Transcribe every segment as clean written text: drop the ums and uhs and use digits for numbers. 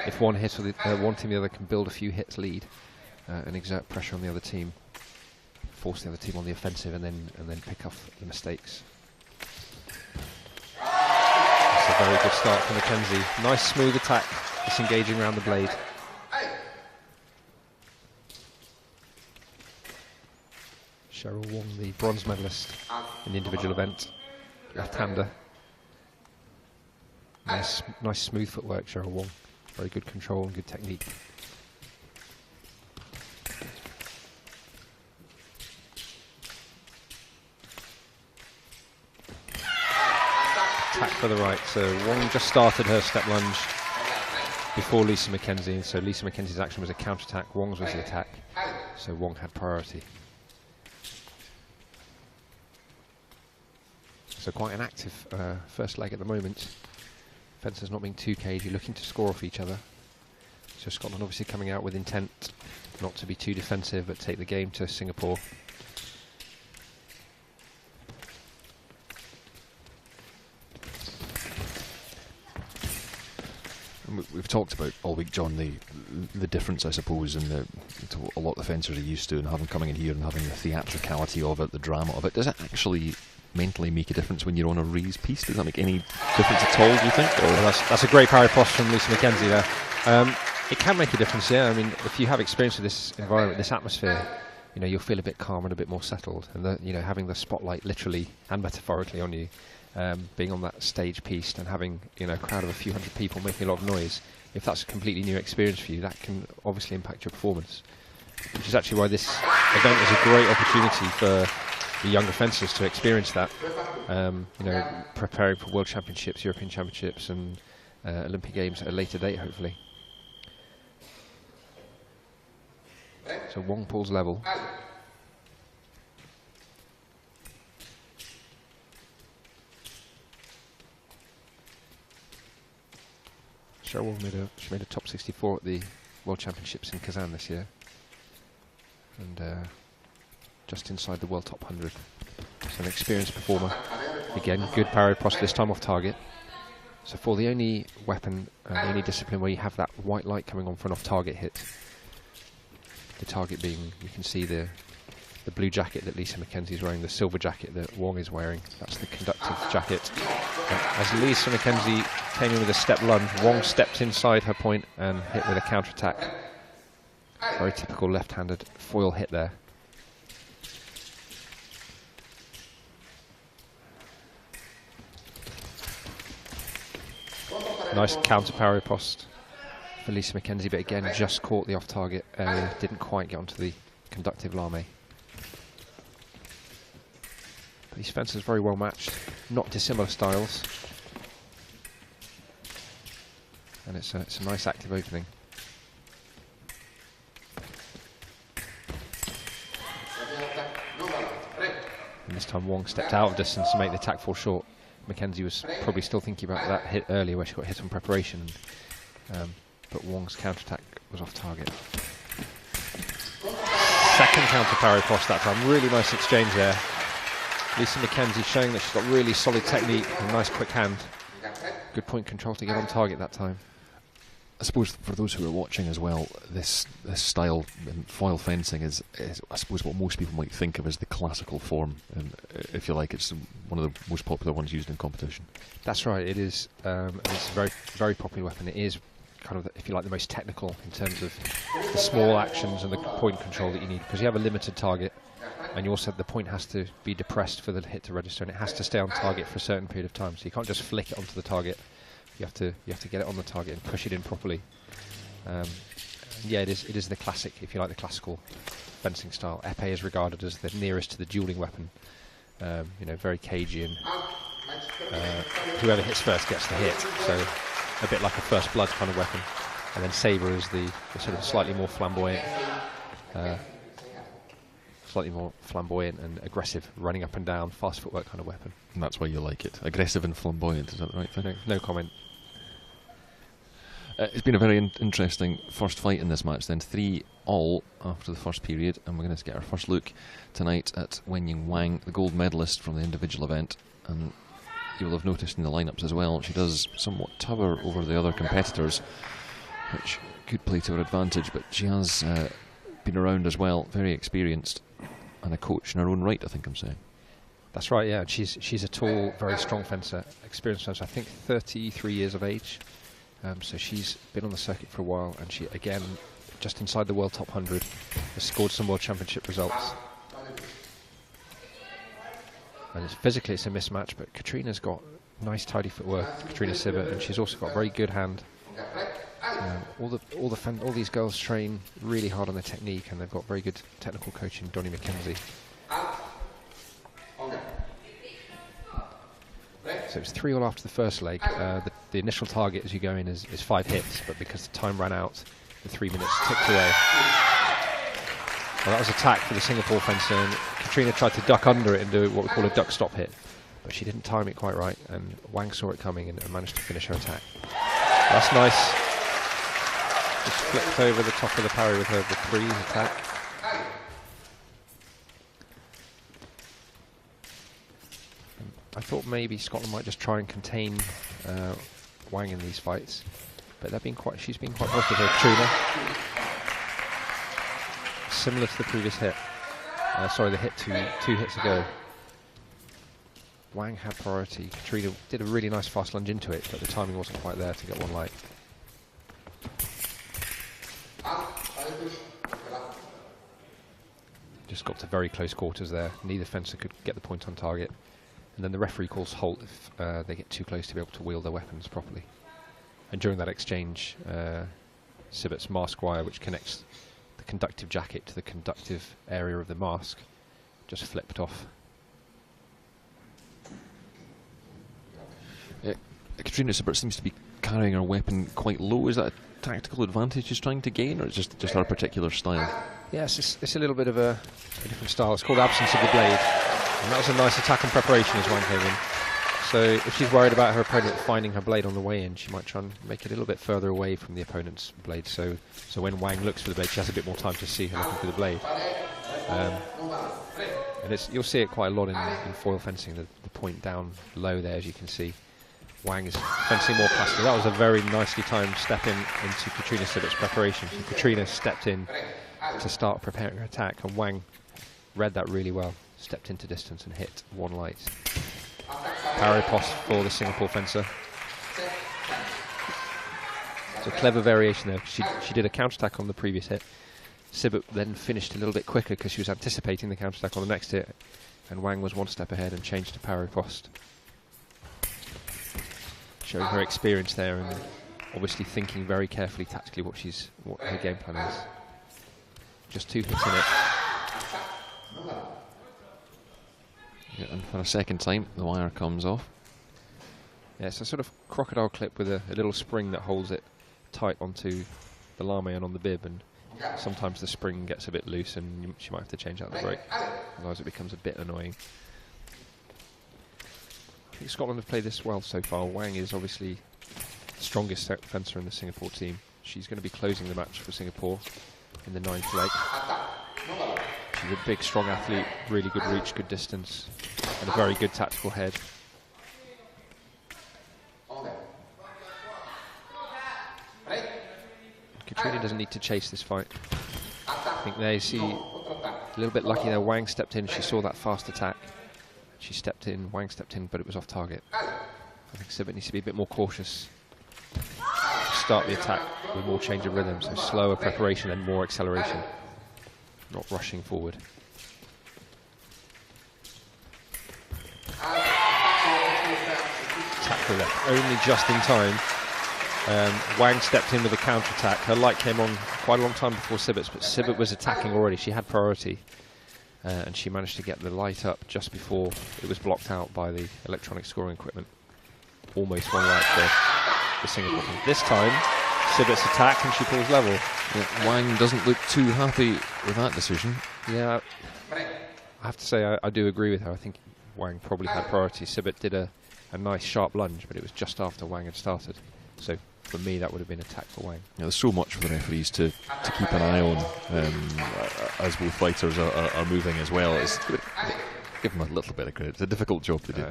if one hit or one team or the other can build a few hits lead and exert pressure on the other team, force the other team on the offensive, and then pick off the mistakes. That's a very good start from McKensie. Nice smooth attack, disengaging around the blade. Cheryl Wong, the bronze medalist in the individual event, left-hander. Nice smooth footwork, Cheryl Wong. Very good control and good technique. Attack for the right. So Wong just started her step lunge before Lisa McKensie. So Lisa McKensie's action was a counter-attack. Wong's was the attack. So Wong had priority. So quite an active first leg at the moment. Fencers not being too cagey, looking to score off each other. So Scotland obviously coming out with intent not to be too defensive, but take the game to Singapore. We've talked about all week, John, the difference, I suppose, in a lot of the fencers are used to, and having coming in here and having the theatricality of it, the drama of it. Does it actually mentally make a difference when you're on a raised piece? Does that make any difference at all, do you think? Well, that's a great parry post from Lisa McKensie there. It can make a difference, yeah. I mean, if you have experience with this environment, this atmosphere, you know, you'll feel a bit calmer and a bit more settled. And you know, having the spotlight literally and metaphorically on you, being on that stage piece and having, you know, a crowd of a few hundred people making a lot of noise, if that's a completely new experience for you, that can obviously impact your performance. Which is actually why this event is a great opportunity for the younger fencers to experience that. You know, preparing for World Championships, European Championships, and Olympic Games at a later date, hopefully. So Wong pulls level. Cheryl made a top 64 at the World Championships in Kazan this year, and just inside the World Top 100. So an experienced performer. Again, good parry post, this time off target. So for the only weapon, the only discipline where you have that white light coming on for an off-target hit, the target being, you can see the blue jacket that Lisa McKensie is wearing, the silver jacket that Wong is wearing. That's the conductive jacket. As Lisa McKensie came in with a step lunge, Wong stepped inside her point and hit with a counter-attack. Very typical left-handed foil hit there. Nice counter parry post for Lisa McKensie, but again just caught the off-target area, didn't quite get onto the conductive lame. But these fencers very well matched, not dissimilar styles, and it's a nice active opening. And this time Wong stepped out of distance to make the attack fall short. McKensie was probably still thinking about that hit earlier where she got hit on preparation, but Wong's counter-attack was off target. Second counter parry post that time, really nice exchange there. Lisa McKensie showing that she's got really solid technique and nice quick hand. Good point control to get on target that time. I suppose for those who are watching as well, this style in foil fencing is I suppose what most people might think of as the classical form, and if you like, it's one of the most popular ones used in competition. That's right, it is. It's a very, very popular weapon. It is kind of, if you like, the most technical in terms of the small actions and the point control that you need, because you have a limited target, and you also, the point has to be depressed for the hit to register, and it has to stay on target for a certain period of time. So you can't just flick it onto the target. You have to get it on the target and push it in properly. Yeah, it is the classic, if you like, the classical fencing style. Epée is regarded as the nearest to the dueling weapon. You know, very cagey, and whoever hits first gets the hit. So a bit like a first blood kind of weapon. And then sabre is the sort of slightly more flamboyant, and aggressive, running up and down, fast footwork kind of weapon. And that's why you like it. Aggressive and flamboyant, is that the right thing? No comment. It's been a very interesting first fight in this match then. 3-all after the first period, and we're going to get our first look tonight at Wenying Wang, the gold medalist from the individual event. And you will have noticed in the lineups as well, she does somewhat tower over the other competitors. which could play to her advantage, but she has been around as well, very experienced, and a coach in her own right, I think I'm saying. That's right, yeah. She's a tall, very strong fencer, experienced fencer, I think 33 years of age. So she's been on the circuit for a while, and she, again, just inside the world top 100, has scored some world championship results. And physically it's a mismatch, but Catriona's got nice tidy footwork, Catriona Sibert, and she's also got very good hand. All these girls train really hard on their technique, and they've got very good technical coaching, McKensie. So it's 3-all after the first leg. The initial target as you go in is 5 hits, but because the time ran out, the 3 minutes ticked away. Well, that was attack for the Singapore fencer, and Catriona tried to duck under it and do what we call a duck stop hit, but she didn't time it quite right, and Wang saw it coming and managed to finish her attack. That's nice. Just flipped over the top of the parry with her the freeze attack. I thought maybe Scotland might just try and contain Wang in these fights, but she's been quite positive with Catriona. Similar to the previous hit. Sorry, the hit two hits ago. Wang had priority. Catriona did a really nice fast lunge into it, but the timing wasn't quite there to get one light. Just got to very close quarters there. Neither fencer could get the point on target. And then the referee calls halt if they get too close to be able to wield their weapons properly. And during that exchange, Sibert's mask wire, which connects the conductive jacket to the conductive area of the mask, just flipped off. Catriona Sibert seems to be carrying her weapon quite low. Is that a tactical advantage she's trying to gain, or is it just her particular style? Yes, it's a little bit of a different style. It's called absence of the blade. And that was a nice attack on preparation as Wang came in. So if she's worried about her opponent finding her blade on the way in, she might try and make it a little bit further away from the opponent's blade. So when Wang looks for the blade, she has a bit more time to see her looking for the blade. And you'll see it quite a lot in foil fencing, the point down low there, as you can see. Wang is fencing more classically. That was a very nicely timed step into Catriona Sibert's preparation. So Catriona stepped in to start preparing her attack, and Wang read that really well. Stepped into distance and hit one light. Parry post for the Singapore fencer. It's a clever variation there. She did a counterattack on the previous hit. Sibert then finished a little bit quicker because she was anticipating the counterattack on the next hit, and Wang was one step ahead and changed to parry post. Showing her experience there, and obviously thinking very carefully tactically what her game plan is. Just 2 hits in it. Yeah, and for a second time, the wire comes off. Yeah, it's a sort of crocodile clip with a little spring that holds it tight onto the lame and on the bib, and sometimes the spring gets a bit loose and she might have to change out the brake, otherwise it becomes a bit annoying. I think Scotland have played this well so far. Wang is obviously the strongest fencer in the Singapore team. She's going to be closing the match for Singapore in the 9th leg. She's a big, strong athlete, really good reach, good distance, and a very good tactical head. Catriona doesn't need to chase this fight. I think there you see a little bit lucky there. Wang stepped in, she saw that fast attack. She stepped in, Wang stepped in, but it was off target. I think Sibert needs to be a bit more cautious. Start the attack with more change of rhythm, so slower preparation and more acceleration. Not rushing forward. Tackle left, only just in time. Wang stepped in with a counter-attack. Her light came on quite a long time before Sibert's, but Sibert was attacking already. She had priority, and she managed to get the light up just before it was blocked out by the electronic scoring equipment. Almost one light for the Singapore team. This time, Sibert's attack, and she pulls level. Yeah, Wang doesn't look too happy with that decision. Yeah, I have to say I do agree with her. I think Wang probably had priority. Sibert did a nice sharp lunge, but it was just after Wang had started. So for me, that would have been attack for Wang. Yeah, there's so much for the referees to keep an eye on as both fighters are moving as well. Give them a little bit of credit. It's a difficult job to do.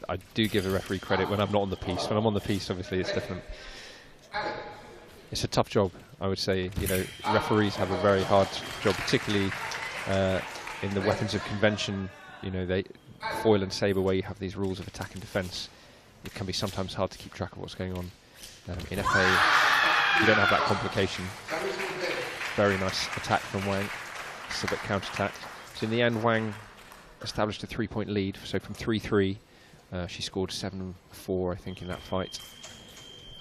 I do give a referee credit when I'm not on the piece. When I'm on the piece, obviously it's different. It's a tough job, I would say. You know, referees have a very hard job, particularly in the weapons of convention. You know, they foil and sabre, where you have these rules of attack and defence. It can be sometimes hard to keep track of what's going on. In FA, you don't have that complication. Very nice attack from Wang. Sibert counter-attacked. So in the end, Wang established a 3-point lead. So from 3-3, she scored 7-4, I think, in that fight.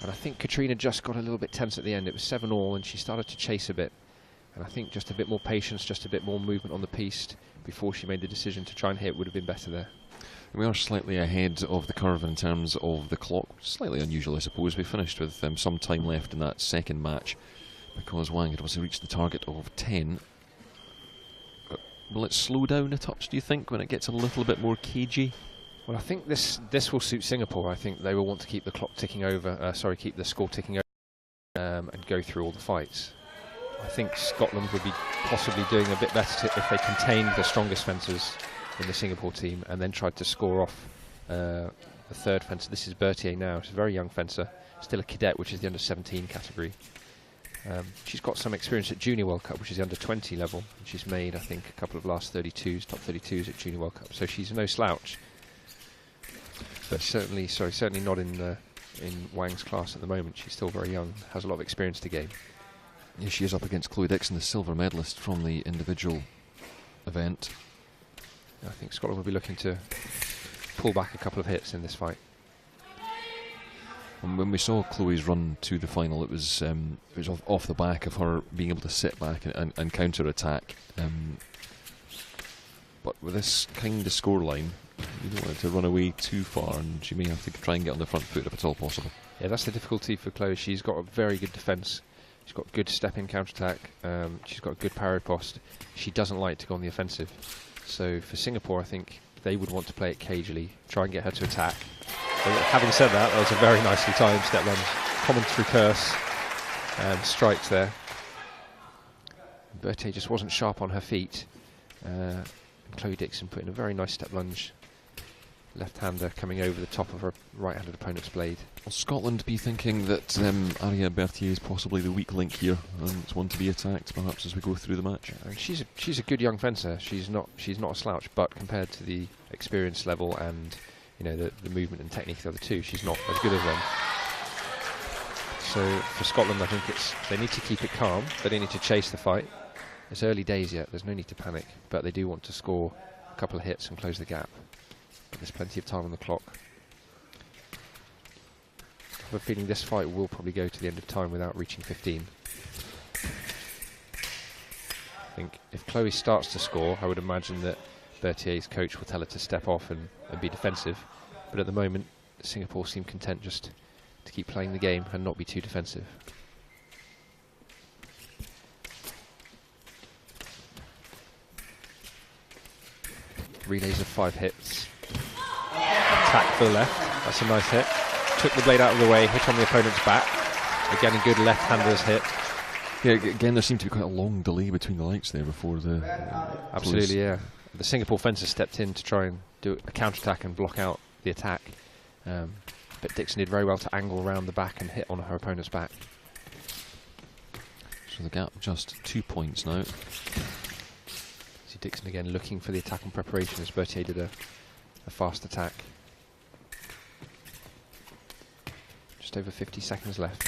And I think Catriona just got a little bit tense at the end. It was 7-all, and she started to chase a bit. And I think just a bit more patience, just a bit more movement on the piste before she made the decision to try and hit would have been better there. We are slightly ahead of the curve in terms of the clock. Slightly unusual, I suppose. We finished with some time left in that second match because Wang had also reached the target of 10. Will it slow down a touch, do you think, when it gets a little bit more cagey? Well, I think this will suit Singapore. I think they will want to keep the clock ticking over, keep the score ticking over and go through all the fights. I think Scotland would be possibly doing a bit better if they contained the strongest fencers in the Singapore team and then tried to score off the third fencer. This is Bertier now. She's a very young fencer, still a cadet, which is the under-17 category. She's got some experience at Junior World Cup, which is the under-20 level. She's made, I think, a couple of last 32s, top 32s at Junior World Cup, so she's no slouch. But certainly not in Wang's class at the moment. She's still very young, has a lot of experience to gain. Yeah, she is up against Chloe Dixon, the silver medalist from the individual event. I think Scotland will be looking to pull back a couple of hits in this fight. And when we saw Chloe's run to the final, it was off the back of her being able to sit back and counter-attack. But with this kind of scoreline, you don't want it to run away too far, and she may have to try and get on the front foot if at all possible. Yeah, that's the difficulty for Chloe. She's got a very good defence. She's got good step-in counter-attack. She's got a good parry post. She doesn't like to go on the offensive. So for Singapore, I think they would want to play it cagely, try and get her to attack. Having said that, that was a very nicely timed step lunge. Common through curse and strikes there. Bertier just wasn't sharp on her feet. And Chloe Dixon put in a very nice step lunge. Left-hander coming over the top of her right-handed opponent's blade. Will Scotland be thinking that Aarya Berthier is possibly the weak link here, and it's one to be attacked perhaps as we go through the match? She's a good young fencer. She's not a slouch, but compared to the experience level and the movement and technique of the other two, she's not as good as them. So for Scotland, I think they need to keep it calm. They don't need to chase the fight. It's early days yet. There's no need to panic, but they do want to score a couple of hits and close the gap. There's plenty of time on the clock. I have a feeling this fight will probably go to the end of time without reaching 15. I think if Chloe starts to score, I would imagine that Bertier's coach will tell her to step off and be defensive. But at the moment, Singapore seem content just to keep playing the game and not be too defensive. Relays of 5 hits. Attack for the left, that's a nice hit. Took the blade out of the way, hit on the opponent's back. Again, a good left-hander's hit. Yeah, again, there seemed to be quite a long delay between the lights there before the... Absolutely, yeah. The Singapore fencer stepped in to try and do a counter-attack and block out the attack. But Dixon did very well to angle around the back and hit on her opponent's back. So the gap just 2 points now. See Dixon again looking for the attack and preparation as Bertier did a fast attack. Just over 50 seconds left.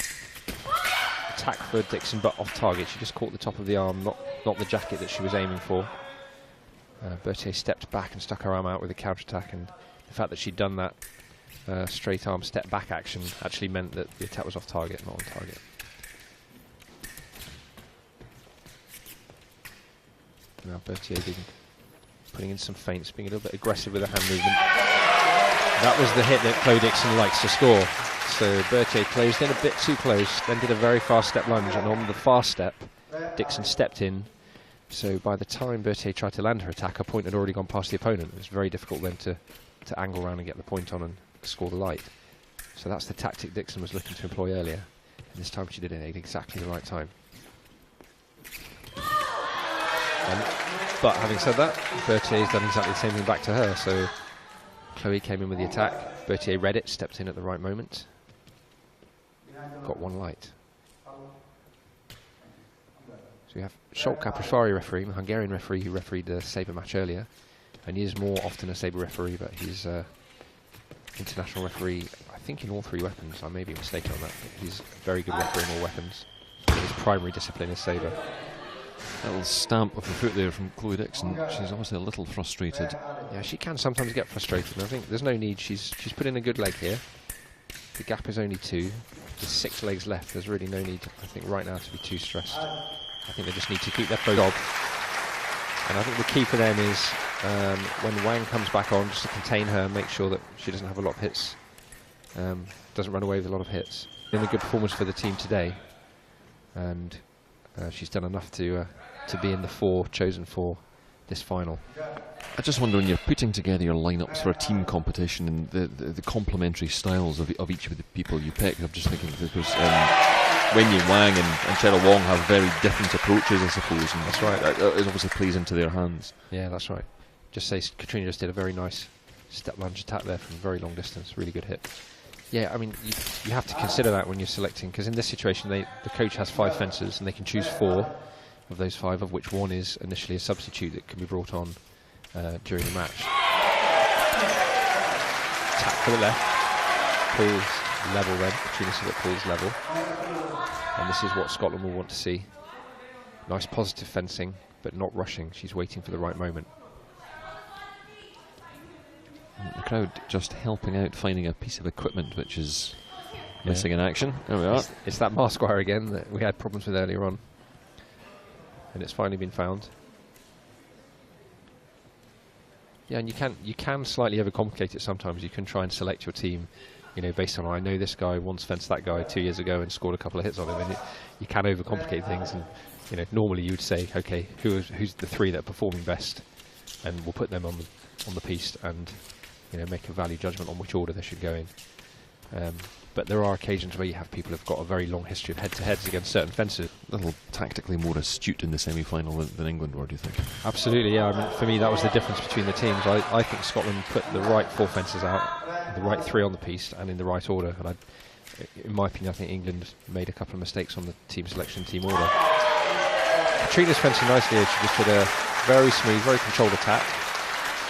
Attack for Dixon, but off target. She just caught the top of the arm, not the jacket that she was aiming for. Bertier stepped back and stuck her arm out with a counter-attack, and the fact that she'd done that straight arm step back action actually meant that the attack was off target, not on target. Now Bertier putting in some feints, being a little bit aggressive with her hand movement. That was the hit that Chloe Dixon likes to score. So Bertier closed in a bit too close, then did a very fast step lunge, and on the fast step, Dixon stepped in. So by the time Bertier tried to land her attack, her point had already gone past the opponent. It was very difficult then to angle around and get the point on and score the light. So that's the tactic Dixon was looking to employ earlier. And this time she did it at exactly the right time. But having said that, Bertier's done exactly the same thing back to her. So Chloe came in with the attack. Bertier read it, stepped in at the right moment. Got one light. we have Scholt Caprifari refereeing, the Hungarian referee who refereed the sabre match earlier. And he is more often a sabre referee, but he's international referee, I think, in all 3 weapons. I may be mistaken on that, but he's a very good referee in all weapons. His primary discipline is sabre. Little stamp of the foot there from Chloe Dickson. She's obviously a little frustrated. Yeah, she can sometimes get frustrated, and I think there's no need. She's put in a good leg here. The gap is only 2. There's 6 legs left. There's really no need, I think, right now to be too stressed. I think they just need to keep their job. And I think the key for them is when Wang comes back on, just to contain her, make sure that she doesn't have a lot of hits, doesn't run away with a lot of hits. Been a good performance for the team today, and she's done enough to be in the 4 chosen for this final. I just wonder, when you're putting together your lineups for a team competition and the complementary styles of each of the people you pick, I'm just thinking, because Wenying, Wang and Cheryl Wong have very different approaches, I suppose, and that's right. It obviously plays into their hands. Yeah, that's right. Just say Catriona just did a very nice step lunge attack there from a very long distance, really good hit. Yeah, I mean, you have to consider that when you're selecting, because in this situation the coach has 5 fencers and they can choose 4 of those 5, of which 1 is initially a substitute that can be brought on during the match. Tap for the left, pulls level then, Catriona Sibert pulls level. And this is what Scotland will want to see. Nice positive fencing, but not rushing. She's waiting for the right moment. And the crowd just helping out, finding a piece of equipment which is missing in action. There we are. It's that mask wire again that we had problems with earlier on. And it's finally been found. Yeah, and you can slightly overcomplicate it sometimes. You can try and select your team, you know, based on, I know this guy once fenced that guy 2 years ago and scored a couple of hits on him, and you can overcomplicate things. And you know, normally you would say, okay, who's the 3 that are performing best, and we'll put them on the piece, and you know, make a value judgment on which order they should go in. But there are occasions where you have people who've got a very long history of head-to-heads against certain fencers. A little tactically more astute in the semi-final than England were, do you think? Absolutely, yeah. I mean, for me, that was the difference between the teams. I think Scotland put the right 4 fencers out, the right 3 on the piece, and in the right order. And in my opinion, I think England made a couple of mistakes on the team selection, team order. Catriona's fencing nicely. She just did a very smooth, very controlled attack.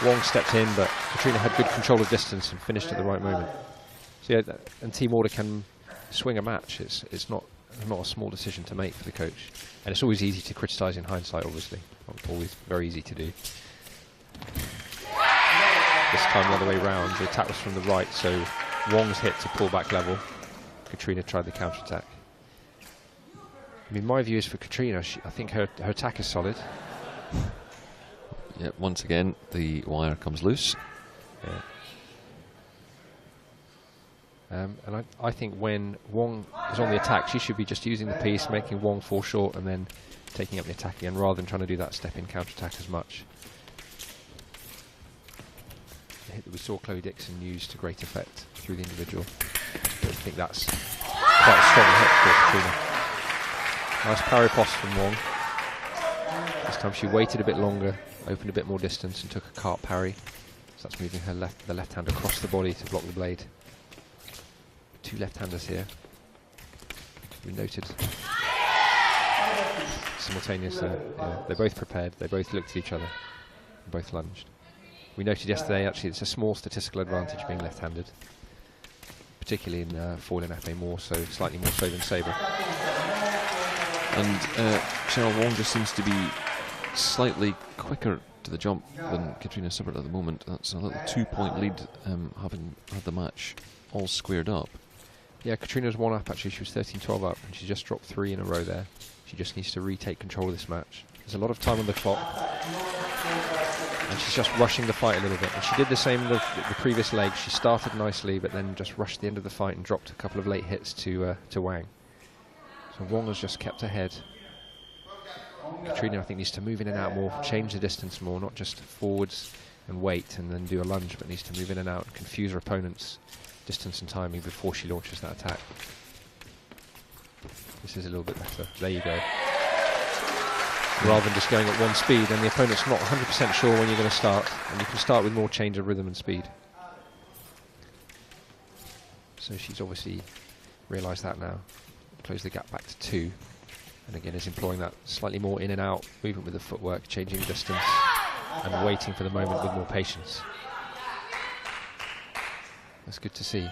Wong stepped in, but Catriona had good control of distance and finished at the right moment. So yeah, and team order can swing a match. It's not a small decision to make for the coach, and it's always easy to criticise in hindsight. Obviously, always very easy to do. This time the other way round, the attack was from the right, so Wong's hit to pull back level. Catriona tried the counter attack. I mean, my view is for Catriona, I think her attack is solid. Yeah, once again the wire comes loose. Yeah. And I think when Wong is on the attack, she should be just using the piece, making Wong fall short, and then taking up the attack again, rather than trying to do that step-in counter-attack as much. The hit that we saw Chloe Dickson use to great effect through the individual. I think that's quite a strong hit for Catriona. Nice parry post from Wong. This time she waited a bit longer, opened a bit more distance, and took a cart parry. So that's moving her the left hand across the body to block the blade. 2 left-handers here. We noted simultaneously. Yeah, they're both prepared. They both looked at each other. And both lunged. We noted yesterday, actually, it's a small statistical advantage being left-handed, particularly in foil and FA more so, slightly more so than sabre. And Cheryl Wong just seems to be slightly quicker to the jump than Catriona Sibert at the moment. That's a little 2-point lead, having had the match all squared up. Yeah, Catriona's 1 up actually. She was 13-12 up, and she just dropped 3 in a row there. She just needs to retake control of this match. There's a lot of time on the clock, and she's just rushing the fight a little bit. And she did the same the previous leg. She started nicely, but then just rushed the end of the fight and dropped a couple of late hits to Wang. So Wong has just kept ahead. Catriona, I think, needs to move in and out more, change the distance more, not just forwards and wait and then do a lunge, but needs to move in and out and confuse her opponent's distance and timing before she launches that attack. This is a little bit better. There you go. Rather than just going at 1 speed, and the opponent's not 100% sure when you're going to start, and you can start with more change of rhythm and speed. So she's obviously realised that now. Close the gap back to 2. And again, is employing that slightly more in and out movement with the footwork, changing distance, and waiting for the moment with more patience. That's good to see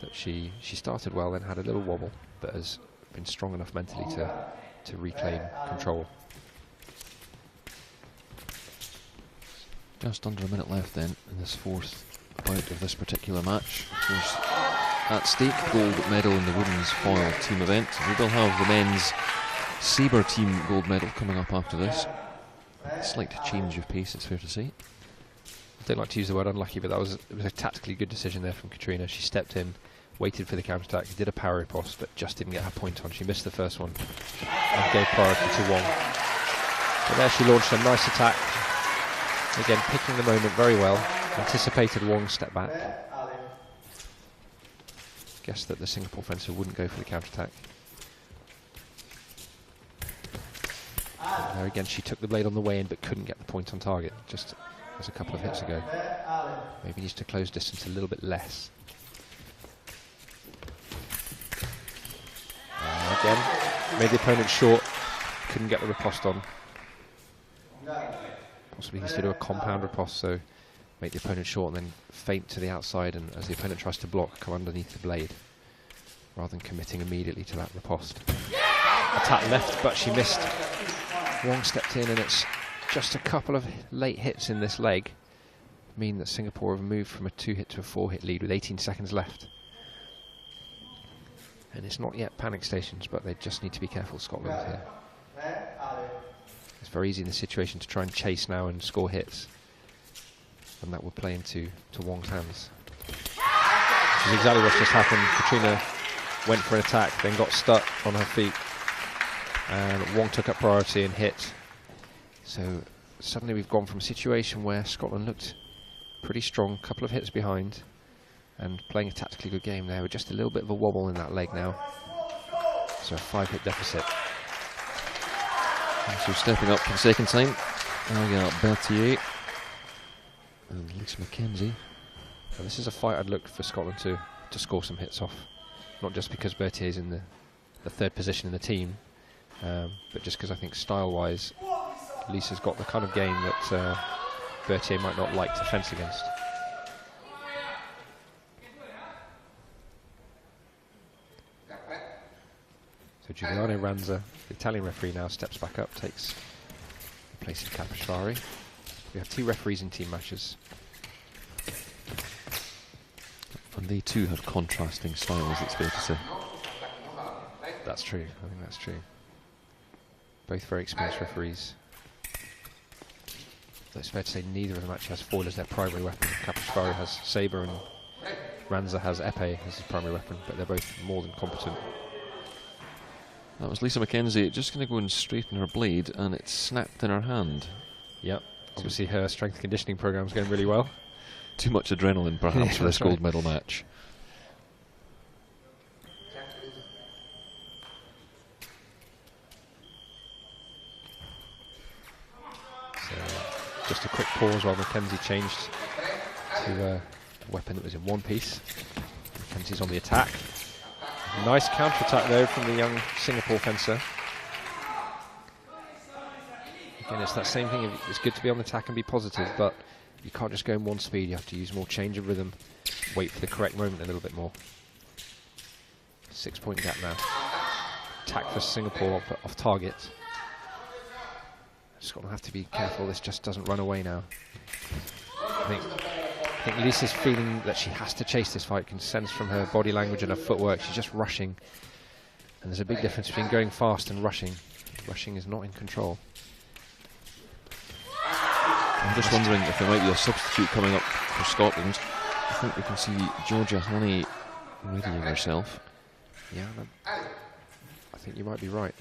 that she started well, then had a little wobble, but has been strong enough mentally to reclaim control. Just under a minute left then in this fourth bout of this particular match. Of course, at stake, gold medal in the women's foil team event. We will have the men's sabre team gold medal coming up after this. A slight change of pace, it's fair to say. I don't like to use the word unlucky, but it was a tactically good decision there from Catriona. She stepped in, waited for the counter-attack, did a power riposte, but just didn't get her point on. She missed the first one and gave priority to Wong. But there she launched a nice attack. Again, picking the moment very well. Anticipated Wong's step back. Guessed that the Singapore fencer wouldn't go for the counter-attack. There again, she took the blade on the way in but couldn't get the point on target, just as a couple of hits ago. Maybe needs to close distance a little bit less. Again, made the opponent short, couldn't get the riposte on. Possibly needs to do a compound riposte, so make the opponent short and then feint to the outside, and as the opponent tries to block, come underneath the blade, rather than committing immediately to that riposte. Attack left, but she missed. Wong stepped in, and it's just a couple of late hits in this leg mean that Singapore have moved from a 2-hit to a 4-hit lead with 18 seconds left. And it's not yet panic stations, but they just need to be careful, Scotland, here. It's very easy in this situation to try and chase now and score hits, and that will play into Wong's hands. Which is exactly what's just happened. Catriona went for an attack, then got stuck on her feet, and Wong took up priority and hit. So suddenly we've gone from a situation where Scotland looked pretty strong, couple of hits behind, and playing a tactically good game there with just a little bit of a wobble in that leg now. So a 5-hit deficit. And so stepping up for the second time, now we got Bertier and McKensie. Now this is a fight I'd look for Scotland to score some hits off. Not just because Bertier's in the third position in the team, but just because I think style-wise, Lisa's got the kind of game that Bertier might not like to fence against. So Giuliano Ranza, the Italian referee, now steps back up, takes the place of Caprispari. We have 2 referees in team matches. And they too have contrasting styles, it's fair to say. That's true, I think that's true. Both very experienced referees. Though it's fair to say neither of them actually has foil as their primary weapon. Caprispari has sabre and Ranza has epee as his primary weapon, but they're both more than competent. That was Lisa McKensie just going to go and straighten her blade, and it snapped in her hand. Yep, obviously her strength and conditioning program's going really well. Too much adrenaline perhaps for this gold medal match. So just a quick pause while McKensie changed to a weapon that was in one piece. McKensie's on the attack. Nice counter-attack though from the young Singapore fencer. Again, it's that same thing. It's good to be on the attack and be positive, but you can't just go in one speed. You have to use more change of rhythm, wait for the correct moment a little bit more. 6-point gap now. Attack for Singapore off target. Scotland have to be careful this just doesn't run away now. I think Lisa's feeling that she has to chase this fight, can sense from her body language and her footwork. She's just rushing, and there's a big difference between going fast and rushing. Rushing is not in control. I'm just wondering if there might be a substitute coming up for Scotland. I think we can see Georgia Hany readying herself. Yeah, I think you might be right.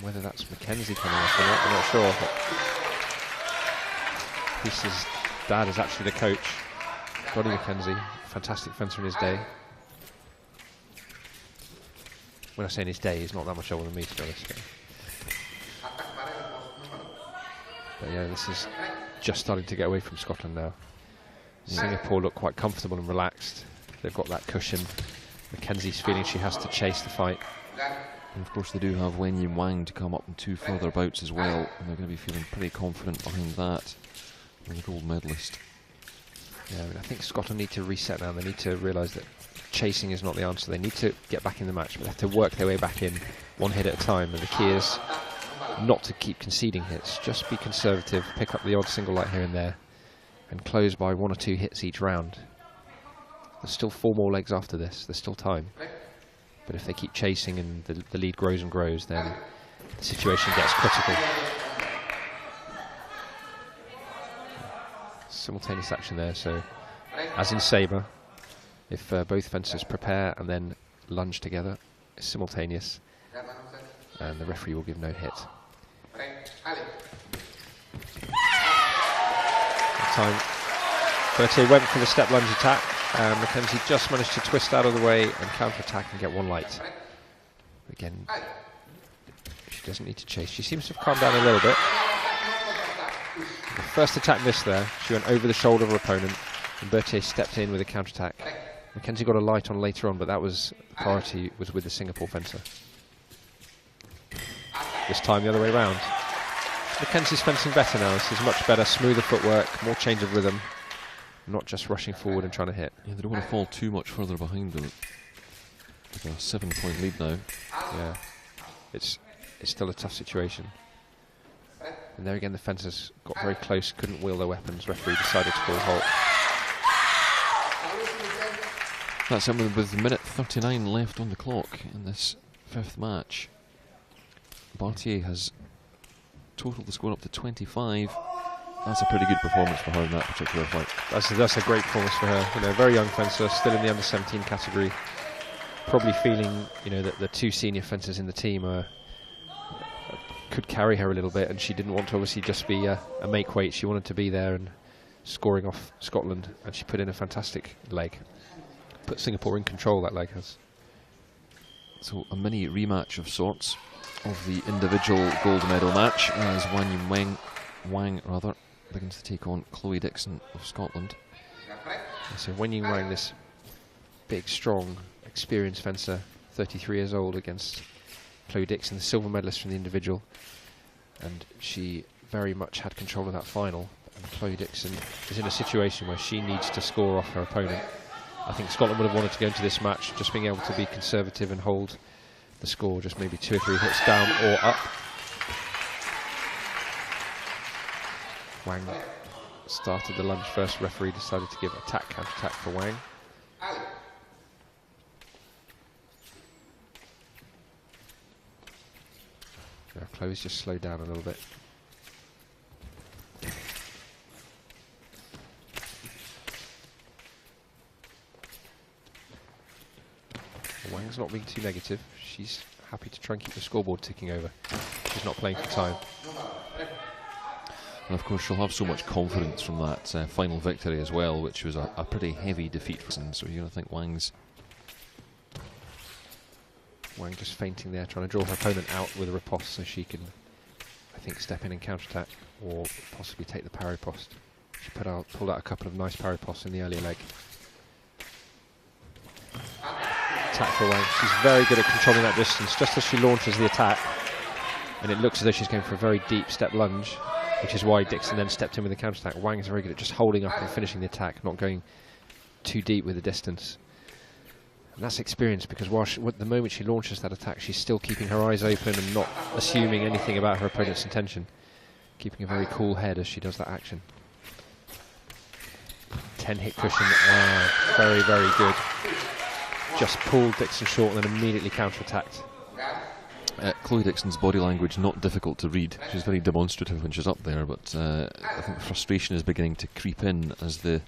Whether that's McKensie coming up or not, I'm not sure. Lisa's dad is actually the coach, Donny McKensie, fantastic fencer in his day. When I say in his day, he's not that much older than me, to be honest. But yeah, this is just starting to get away from Scotland now. Yeah. Singapore look quite comfortable and relaxed. They've got that cushion. McKenzie's feeling she has to chase the fight. And of course they do have Wenying and Wang to come up in 2 further bouts as well, and they're going to be feeling pretty confident behind that. And the gold medalist. Yeah, I think Scotland need to reset now. They need to realise that chasing is not the answer. They need to get back in the match, but they have to work their way back in, 1 hit at a time. And the key is not to keep conceding hits. Just be conservative, pick up the odd single light here and there, and close by 1 or 2 hits each round. There's still 4 more legs after this. There's still time. But if they keep chasing and the lead grows and grows, then the situation gets critical. Simultaneous action there, so as in sabre, if both fencers prepare and then lunge together, it's simultaneous, and the referee will give no hit. That time, Bertier went for the step lunge attack. McKensie just managed to twist out of the way and counter-attack and get 1 light. Again, she doesn't need to chase. She seems to have calmed down a little bit. The first attack missed there. She went over the shoulder of her opponent, and Bertier stepped in with a counter-attack. McKensie got a light on later on, but that was the priority was with the Singapore fencer. This time the other way round. McKensie's fencing better now. This is much better, smoother footwork, more change of rhythm. Not just rushing forward and trying to hit. Yeah, they don't want to fall too much further behind them. With a 7-point lead now. Yeah, it's still a tough situation. And there again, the fencers got very close, couldn't wield their weapons. Referee decided to call halt. That's it with a minute 39 left on the clock in this 5th match. Bertier has totaled the score up to 25. That's a pretty good performance for her in that particular fight. That's a great performance for her. You know, very young fencer, still in the under-17 category. Probably feeling, you know, that the 2 senior fencers in the team could carry her a little bit, and she didn't want to obviously just be a make weight. She wanted to be there and scoring off Scotland, and she put in a fantastic leg. Put Singapore in control, that leg has. So a mini rematch of sorts of the individual gold medal match as Wang begins to take on Chloe Dickson of Scotland. And so Wenying Wang, this big, strong, experienced fencer, 33 years old, against Chloe Dickson, the silver medalist from the individual. And she very much had control of that final. And Chloe Dickson is in a situation where she needs to score off her opponent. I think Scotland would have wanted to go into this match just being able to be conservative and hold the score, just maybe 2 or 3 hits down or up. Wang started the lunge first. Referee decided to give attack, counter-attack for Wang. Now Chloe's just slowed down a little bit. Wang's not being too negative. She's happy to try and keep the scoreboard ticking over. She's not playing for time. And of course she'll have so much confidence from that final victory as well, which was a pretty heavy defeat for them. So you're going to think Wang just feinting there, trying to draw her opponent out with a riposte so she can, I think, step in and counter-attack or possibly take the parry post. She pulled out a couple of nice parry posts in the earlier leg. Attack for Wang. She's very good at controlling that distance just as she launches the attack, and it looks as though she's going for a very deep step lunge, which is why Dixon then stepped in with the counter-attack. Wang is very good at just holding up and finishing the attack, not going too deep with the distance. And that's experience, because the moment she launches that attack, she's still keeping her eyes open and not assuming anything about her opponent's intention. Keeping a very cool head as she does that action. 10 hit cushion, very, very good. Just pulled Dixon short and then immediately counter-attacked. Chloe Dixon's body language not difficult to read. She's very demonstrative when she's up there, but I think frustration is beginning to creep in as I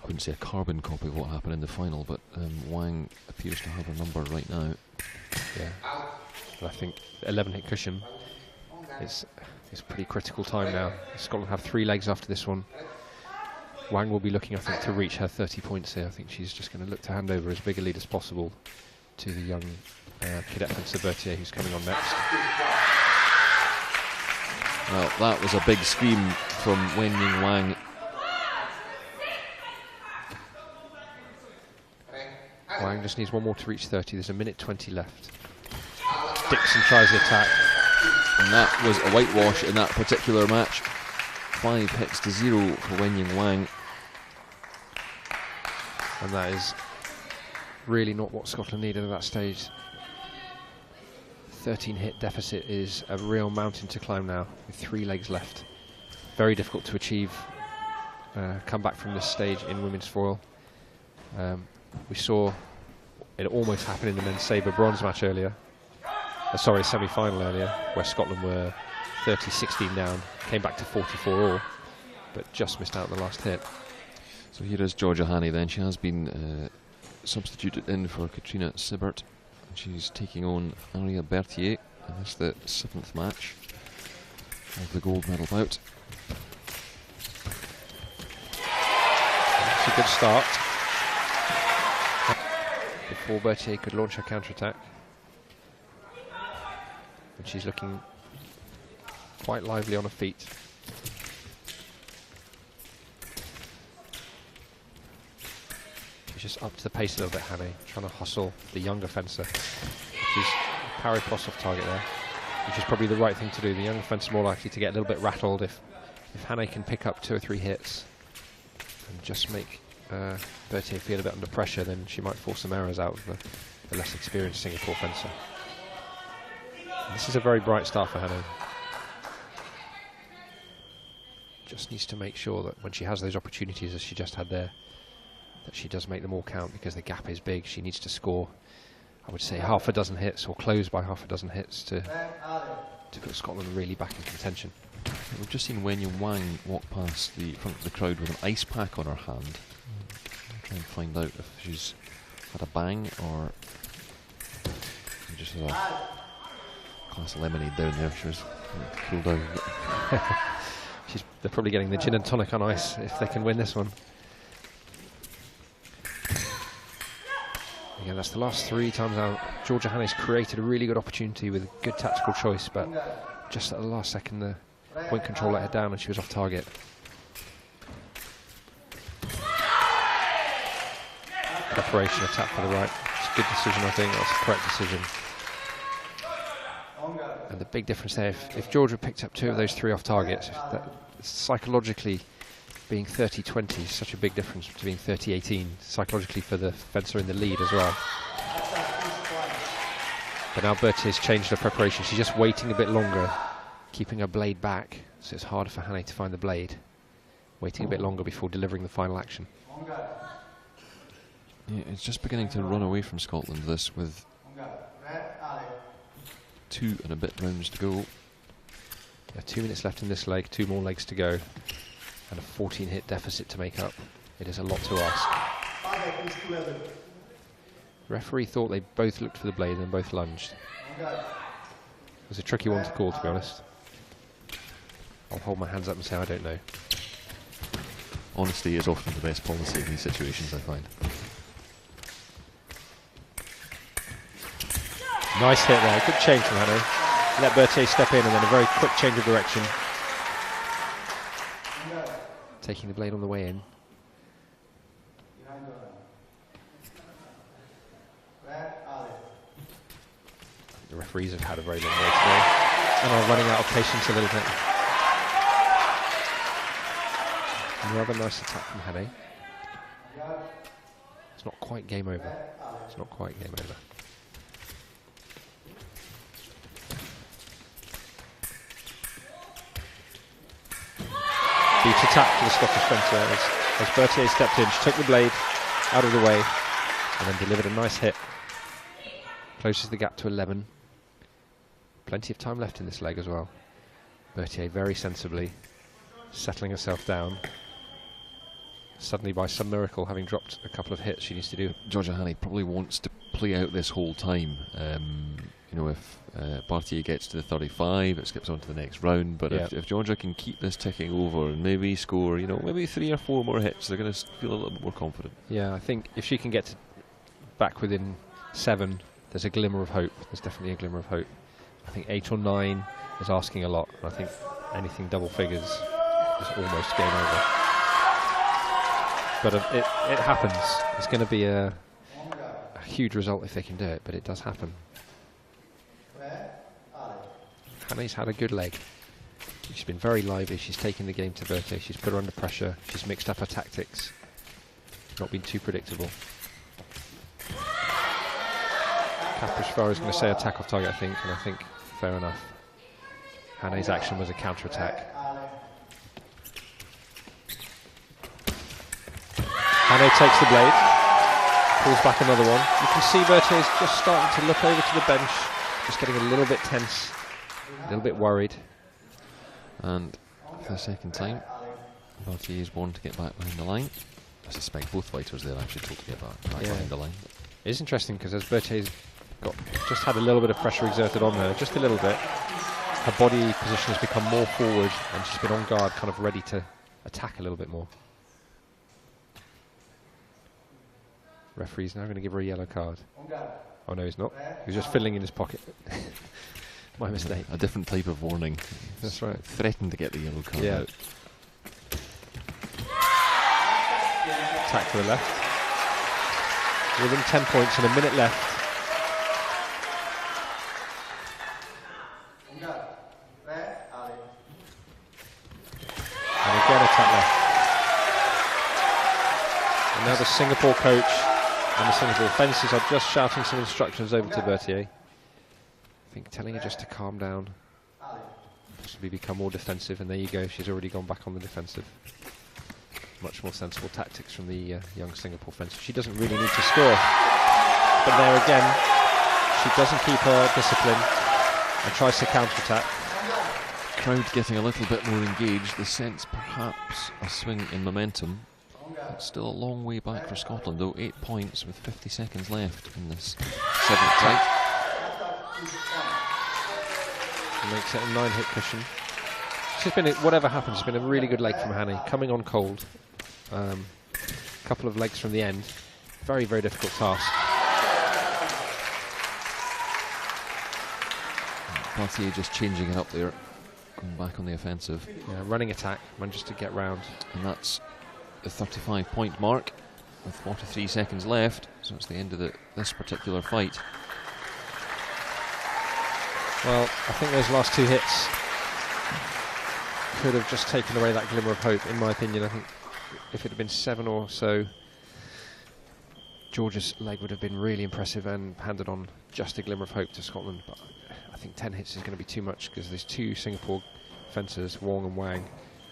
wouldn't say a carbon copy of what happened in the final, but Wang appears to have a number right now. Yeah, and I think 11 hit cushion is a pretty critical time now. Scotland have 3 legs after this one. Wang will be looking, I think, to reach her 30 points here. I think she's just going to look to hand over as big a lead as possible to the young cadet fencer Bertier, who's coming on next. Well, that was a big scream from Wenying Wang. Wang just needs 1 more to reach 30. There's a minute 20 left. Dixon tries the attack. And that was a whitewash in that particular match. 5 hits to 0 for Wenying Wang. And that is really not what Scotland needed at that stage. 13 hit deficit is a real mountain to climb now, with 3 legs left. Very difficult to achieve come back from this stage in women's foil. We saw it almost happen in the men's sabre bronze match earlier. Sorry, semi-final earlier, where Scotland were 30-16 down, came back to 44-all, but just missed out the last hit. So here is Georgia Hany then. She has been substituted in for Catriona Sibert. And she's taking on Aarya Bertier, and that's the 7th match of the gold medal bout. It's a good start. Before Bertier could launch her counter-attack. And she's looking quite lively on her feet. She's just up to the pace a little bit, Hannay, trying to hustle the younger fencer. She's parry cross off target there, which is probably the right thing to do. The younger fencer more likely to get a little bit rattled if Hannay can pick up 2 or 3 hits and just make Bertier feel a bit under pressure, then she might force some errors out of the less experienced Singapore fencer. This is a very bright start for Hannay. Just needs to make sure that when she has those opportunities as she just had there, that she does make them all count, because the gap is big. She needs to score, I would say, half a dozen hits, or close by half a dozen hits to put Scotland really back in contention. We've just seen Wenying Wang walk past the front of the crowd with an ice pack on her hand. I'll try and find out if she's had a bang or just had a glass of lemonade down there. She was cooled down. They're probably getting the gin and tonic on ice if they can win this one. Again, that's the last 3 times out. Georgia Hannay's created a really good opportunity with a good tactical choice, but just at the last second the point control let her down and she was off target. Preparation, attack for the right. It's a good decision, I think. That's a correct decision. And the big difference there, if Georgia picked up 2 of those 3 off targets, that psychologically being 30-20 is such a big difference to being 30-18 psychologically for the fencer in the lead as well. But now Bertier's changed her preparation. She's just waiting a bit longer, keeping her blade back, so it's harder for Hannay to find the blade. Waiting a bit longer before delivering the final action. Yeah, it's just beginning to run away from Scotland, this, with 2 and a bit rounds to go. Yeah, 2 minutes left in this leg, 2 more legs to go, and a 14 hit deficit to make up. It is a lot to ask. The referee thought they both looked for the blade and both lunged. It was a tricky one to call, to be honest. I'll hold my hands up and say I don't know. Honesty is often the best policy in these situations, I find. Nice hit there, good change from Hannay. Let Bertier step in and then a very quick change of direction. Taking the blade on the way in. The referees have had a very long way today and are running out of patience a little bit. Another nice attack from Hany. It's not quite game over. It's not quite game over. Beat attack to the Scottish fencer as Bertier stepped in. She took the blade out of the way and then delivered a nice hit. Closes the gap to 11. Plenty of time left in this leg as well. Bertier very sensibly settling herself down. Suddenly, by some miracle, having dropped a couple of hits, she needs to do. Georgia Hany probably wants to play out this whole time. You know, if Bertier gets to the 35, it skips on to the next round. But if Georgia can keep this ticking over and maybe score, you know, maybe 3 or 4 more hits, they're going to feel a little bit more confident. Yeah, I think if she can get back within 7, there's a glimmer of hope. There's definitely a glimmer of hope. I think 8 or 9 is asking a lot. I think anything double figures is almost game over. But it happens. It's going to be a huge result if they can do it, but it does happen. Hannay's had a good leg. She's been very lively. She's taken the game to Bertier. She's put her under pressure. She's mixed up her tactics. Not been too predictable. Caprichvara is going to say attack off target, I think, and I think fair enough. Hannay's action was a counter-attack. Hannay takes the blade, pulls back another one. You can see Bertier's just starting to look over to the bench, just getting a little bit tense, a little bit worried. And for the second time, Bertier's won to get back behind the line. I suspect both fighters there actually told to get back behind the line. It is interesting because as Bertier's just had a little bit of pressure exerted on her, just a little bit, her body position has become more forward and she's been on guard, kind of ready to attack a little bit more. Referee's now going to give her a yellow card. Oh no, he's not. He's just fiddling in his pocket. My mistake. A different type of warning. That's right. Threatened to get the yellow card out. Attack to the left. Within 10 points and a minute left. And again attack left. And now the Singapore coach and the Singapore fences are just shouting some instructions over to Bertier. I think telling her just to calm down, possibly become more defensive, and there you go, she's already gone back on the defensive. Much more sensible tactics from the young Singapore fencer. She doesn't really need to score, but there again, she doesn't keep her discipline and tries to counter-attack. Crowd getting a little bit more engaged, the sense perhaps a swing in momentum. It's still a long way back for Scotland though, 8 points with 50 seconds left in this 7th fight. Makes it a 9-hit cushion. It's been, whatever happens, it's been a really good leg from Hany, coming on cold. Couple of legs from the end. Very, very difficult task. Berthier just changing it up there, going back on the offensive. Yeah, running attack, manages to get round. And that's the 35-point mark with 43 seconds left, so it's the end of this particular fight. Well, I think those last 2 hits could have just taken away that glimmer of hope, in my opinion. I think if it had been 7 or so, George's leg would have been really impressive and handed on just a glimmer of hope to Scotland. But I think 10 hits is going to be too much because there's 2 Singapore fencers, Wong and Wang.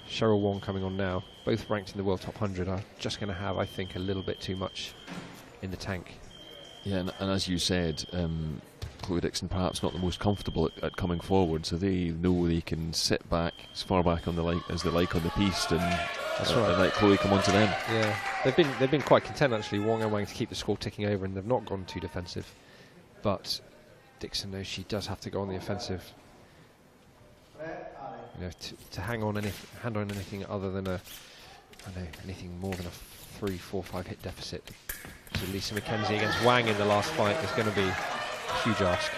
Cheryl Wong coming on now, both ranked in the World Top 100, are just going to have, I think, a little bit too much in the tank. Yeah, and as you said, Chloe Dixon perhaps not the most comfortable at coming forward, so they know they can sit back as far back on the as they like on the piste and let Chloe come onto them. Yeah, they've been quite content actually, Wong and Wang, to keep the score ticking over, and they've not gone too defensive. But Dixon knows she does have to go on the offensive. You know, to hand on anything other than anything more than a 3, 4, 5 hit deficit. So Lisa McKensie against Wang in the last fight is going to be a huge ask.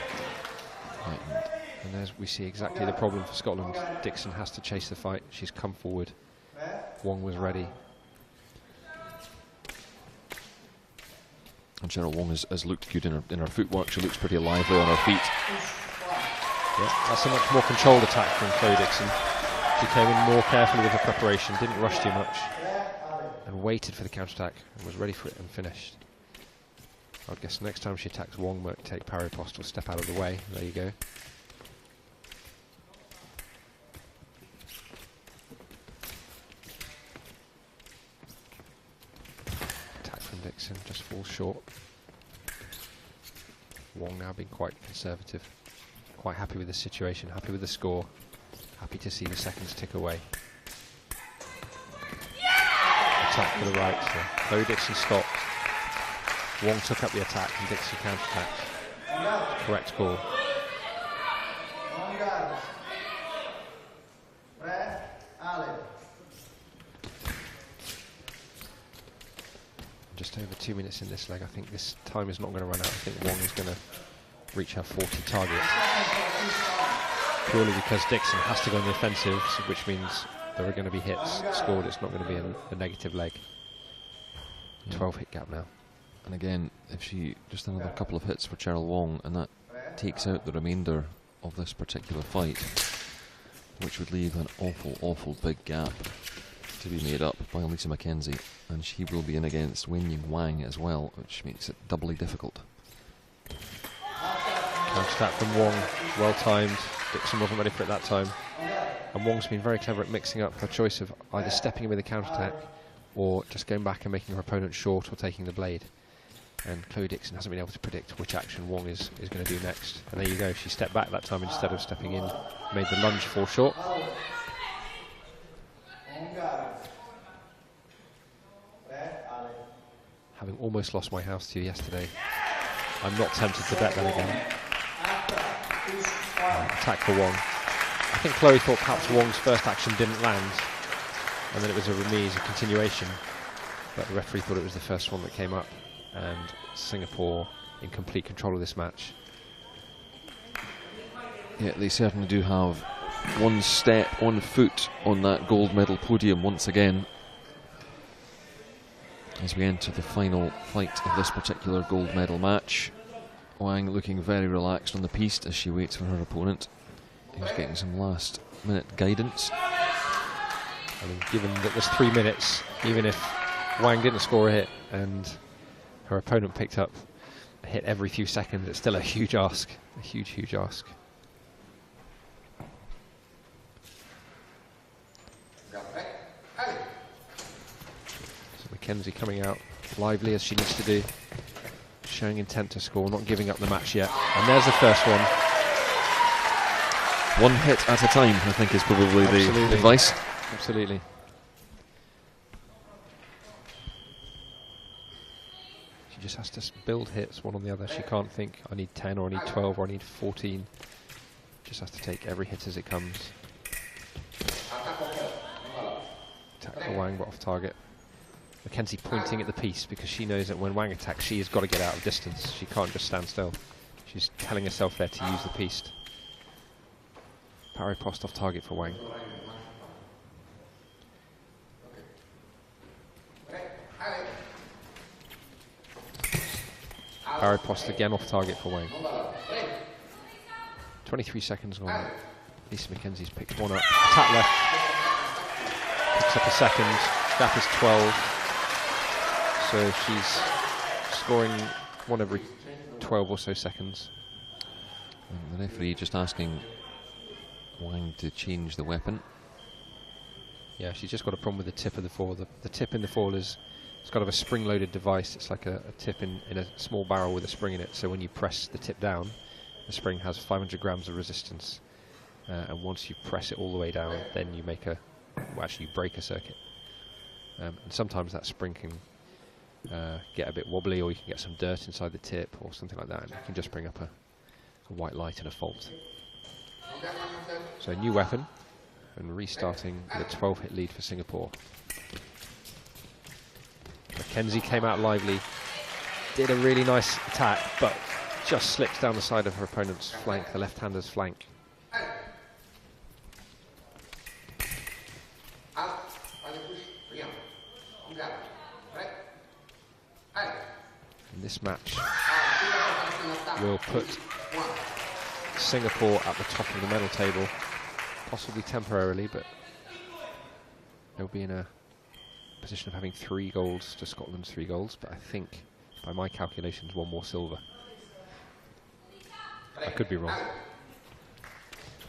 And as we see exactly the problem for Scotland, Dixon has to chase the fight. She's come forward. Wong was ready. And Cheryl Wong has looked good in her footwork. She looks pretty lively on her feet. Yeah, that's a much more controlled attack from Chloe Dixon. She came in more carefully with her preparation, didn't rush too much, and waited for the counter-attack and was ready for it and finished. I'd guess next time she attacks Wong, might take parry post or step out of the way. There you go. Attack from Dixon, just falls short. Wong now being quite conservative. Quite happy with the situation, happy with the score, happy to see the seconds tick away. Attack to the right, so Chloe Dixon stopped. Wong took up the attack and Dixon counter-attacked. Correct call. Just over 2 minutes in this leg. I think this time is not going to run out. I think Wong is going to reach her 40 target. Purely because Dixon has to go on the offensive, which means there are going to be hits scored. It's not going to be a negative leg. 12 hit gap now. And again, if she just another couple of hits for Cheryl Wong, and that takes out the remainder of this particular fight, which would leave an awful big gap to be made up by Lisa McKensie, and she will be in against Wenying Wang as well, which makes it doubly difficult. Counter attack from Wong, well timed. Dixon wasn't ready for it that time, and Wong's been very clever at mixing up her choice of either stepping in with a counter attack or just going back and making her opponent short or taking the blade. And Chloe Dixon hasn't been able to predict which action Wong is going to do next. And there you go, she stepped back that time instead of stepping in, made the lunge fall short. Having almost lost my house to you yesterday, I'm not tempted to bet that again. Attack for Wong. I think Chloe thought perhaps Wong's first action didn't land, and then it was a remise, a continuation, but the referee thought it was the first one that came up, and Singapore in complete control of this match. Yeah, they certainly do have one step, 1 foot on that gold medal podium once again, as we enter the final fight of this particular gold medal match. Wang looking very relaxed on the piste as she waits for her opponent. He's getting some last minute guidance. I mean, given that there's 3 minutes, even if Wang didn't score a hit and her opponent picked up a hit every few seconds, it's still a huge ask. A huge ask. So McKensie coming out lively as she needs to do, showing intent to score, not giving up the match yet. And there's the first one. One hit at a time, I think, is probably the advice. Absolutely. She just has to build hits one on the other. She can't think, I need 10 or I need 12 or I need 14. Just has to take every hit as it comes. Attack for Wang, but off target. McKensie pointing at the piece because she knows that when Wang attacks, she has got to get out of distance. She can't just stand still. She's telling herself there to use the piece. Parry post off target for Wang. Parry post again off target for Wang. 23 seconds gone. Lisa McKenzie's picked one up. Tap left. Picks up a second. Gap is 12. So she's scoring one every 12 or so seconds. And the referee just asking Wang to change the weapon. Yeah, she's just got a problem with the tip of the fall. The tip in the fall is, it's kind of a spring-loaded device. It's like a tip in a small barrel with a spring in it. So when you press the tip down, the spring has 500 grams of resistance. And once you press it all the way down, then you make you break a circuit. And sometimes that spring can get a bit wobbly, or you can get some dirt inside the tip or something like that, and you can just bring up a white light and a fault. So a new weapon, and restarting with a 12-hit lead for Singapore. McKensie came out lively, did a really nice attack, but just slips down the side of her opponent's flank, the left-hander's flank. And this match will put Singapore at the top of the medal table, possibly temporarily, but they'll be in a position of having 3 golds to Scotland's 3 golds, but I think, by my calculations, 1 more silver. I could be wrong.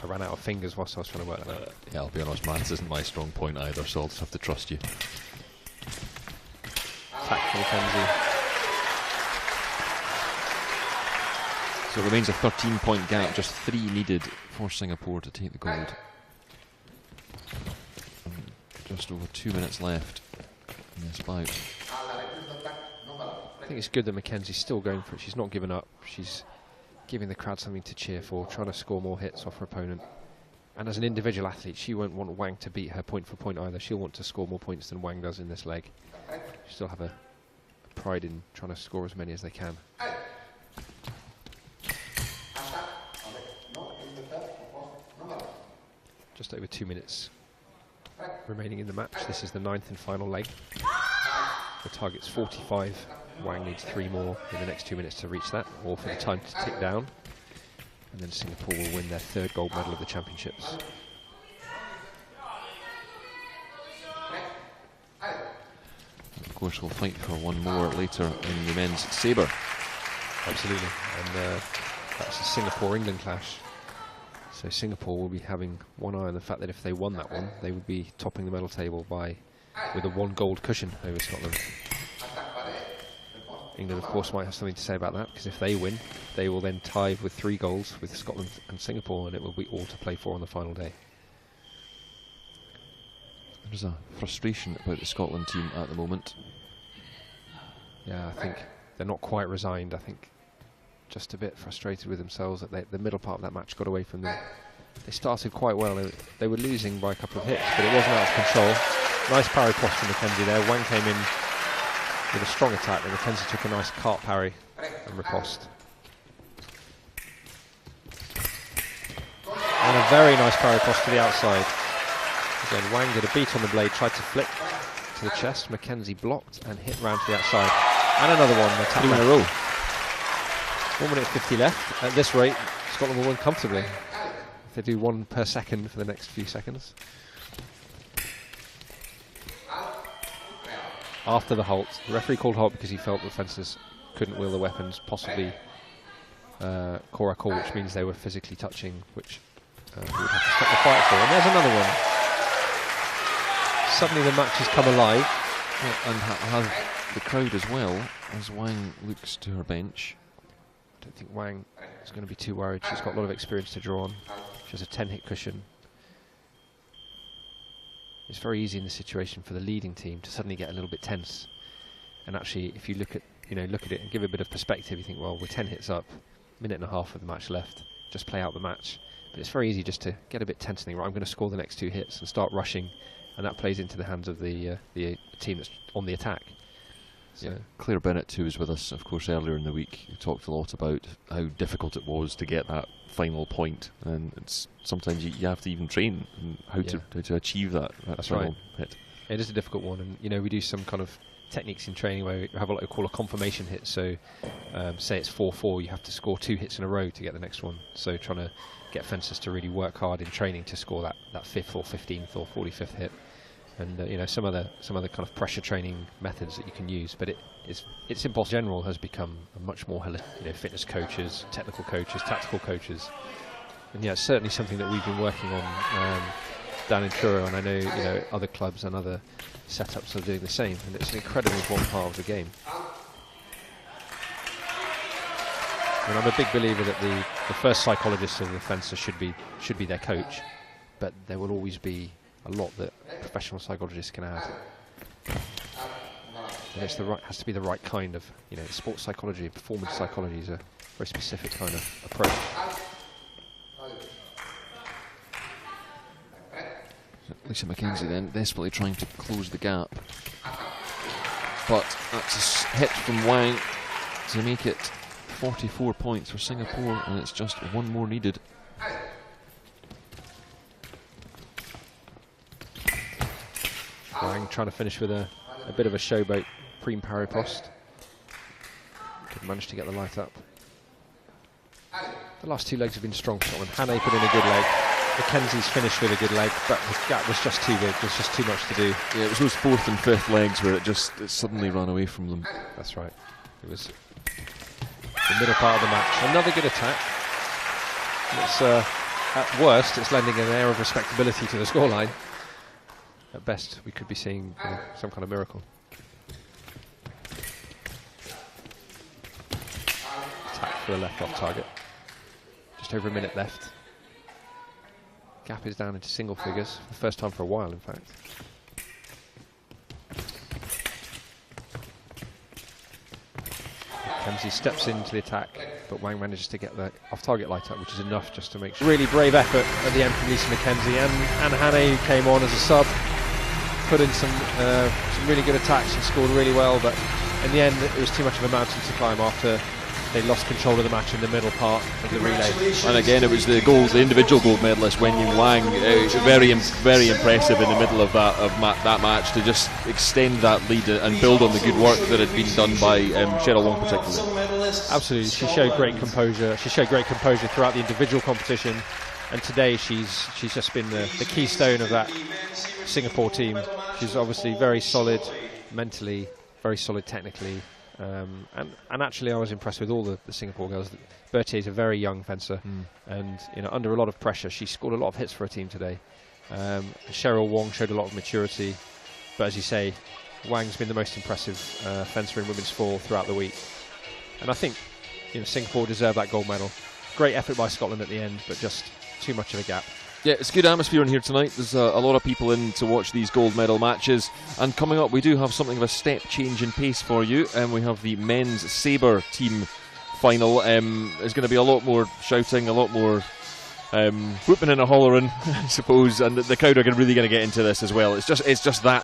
I ran out of fingers whilst I was trying to work that out. Yeah, I'll be honest, maths isn't my strong point either, so I'll just have to trust you. Attack for McKensie. So it remains a 13-point gap, just 3 needed for Singapore to take the gold. Just over 2 minutes left in this bout. I think it's good that McKenzie's still going for it. She's not given up. She's giving the crowd something to cheer for, trying to score more hits off her opponent. And as an individual athlete, she won't want Wang to beat her point for point either. She'll want to score more points than Wang does in this leg. She'll still have a pride in trying to score as many as they can. Just over 2 minutes remaining in the match. This is the 9th and final leg. The target's 45. Wang needs 3 more in the next 2 minutes to reach that, or for the time to tick down. And then Singapore will win their 3rd gold medal of the championships. Of course, we'll fight for one more later in the men's sabre. Absolutely, and that's a Singapore-England clash. So Singapore will be having one eye on the fact that if they won that one, they would be topping the medal table with a 1 gold cushion over Scotland. England, of course, might have something to say about that, because if they win, they will then tie with 3 golds with Scotland and Singapore, and it will be all to play for on the final day. There's a frustration about the Scotland team at the moment. Yeah, I think they're not quite resigned. I think just a bit frustrated with themselves that the middle part of that match got away from them. They started quite well. They were losing by a couple of hits, but it wasn't out of control. Nice parry cross from McKensie there. Wang came in with a strong attack, and McKensie took a nice cart parry and riposte. And a very nice parry cross to the outside. Again, Wang did a beat on the blade, tried to flick to the chest. McKensie blocked and hit round to the outside. And another one. 3 in a row. 1 minute 50 left. At this rate, Scotland will win comfortably if they do 1 per second for the next few seconds. After the halt, the referee called halt because he felt the fencers couldn't wield the weapons, possibly Cora call, which means they were physically touching, which he would have to stop the fight for. And there's another one. Suddenly the match has come alive. Well, and have the crowd as well, as Wang looks to her bench. I don't think Wang is going to be too worried. She's got a lot of experience to draw on. She has a 10-hit cushion. It's very easy in this situation for the leading team to suddenly get a little bit tense. And actually, if you look at it and give a bit of perspective, you think, well, we're 10 hits up, 1.5 minutes of the match left. Just play out the match. But it's very easy just to get a bit tense and think, right, I'm going to score the next 2 hits and start rushing, and that plays into the hands of the team that's on the attack. So. Yeah. Claire Bennett, who was with us, of course, earlier in the week, talked a lot about how difficult it was to get that final point, and it's sometimes you have to even train how to achieve that final hit. It is a difficult one, and we do some kind of techniques in training where we have what we call a confirmation hit. So say it's 4-4, you have to score 2 hits in a row to get the next one. So trying to get fencers to really work hard in training to score that 5th or 15th or 45th hit. And some other kind of pressure training methods that you can use, but it's impossible. General has become a much more fitness coaches, technical coaches, tactical coaches, and it's certainly something that we've been working on down in Truro, and I know other clubs and other setups are doing the same, and it's an incredibly important part of the game. And I'm a big believer that the first psychologist of the fencer should be their coach, but there will always be a lot that professional psychologists can add. And it's has to be the right kind of, sports psychology, performance psychology is a very specific kind of approach. Lisa McKensie then desperately trying to close the gap, but that's a hit from Wang to make it 44 points for Singapore, and it's just 1 more needed. Wang trying to finish with a bit of a showboat preem parry post. Could manage to get the light up. The last 2 legs have been strong for Scotland. Hannay put in a good leg. McKenzie's finished with a good leg, but the gap was just too big. There's just too much to do. Yeah, it was those 4th and 5th legs where it suddenly ran away from them. That's right. It was the middle part of the match. Another good attack. It's at worst, it's lending an air of respectability to the scoreline. At best, we could be seeing some kind of miracle. Attack for the left off target. Just over 1 minute left. Gap is down into single figures, for the first time for a while, in fact. McKensie steps into the attack, but Wang manages to get the off-target light up, which is enough just to make sure. Really brave effort at the end from Lisa McKensie, and Hannay, who came on as a sub, put in some really good attacks and scored really well, but in the end it was too much of a mountain to climb after they lost control of the match in the middle part of the relay. And again, it was the individual gold medalist Wenying Wang, very impressive in the middle of that match to just extend that lead and build on the good work that had been done by Cheryl Wong particularly. Absolutely, she showed great composure. She showed great composure throughout the individual competition, and today she's just been the keystone of that Singapore team. She's obviously very solid mentally, very solid technically, and actually I was impressed with all the Singapore girls. Bertier is a very young fencer, and under a lot of pressure she scored a lot of hits for her team today. Cheryl, Wong showed a lot of maturity, but as you say, Wang's been the most impressive fencer in women's four throughout the week, and I think Singapore deserve that gold medal. Great effort by Scotland at the end, but just too much of a gap. Yeah, it's a good atmosphere in here tonight. There's a lot of people in to watch these gold medal matches. And coming up, we do have something of a step change in pace for you. And we have the men's sabre team final. There's going to be a lot more shouting, a lot more whooping and a hollering, I suppose. And the crowd are really going to get into this as well. It's just that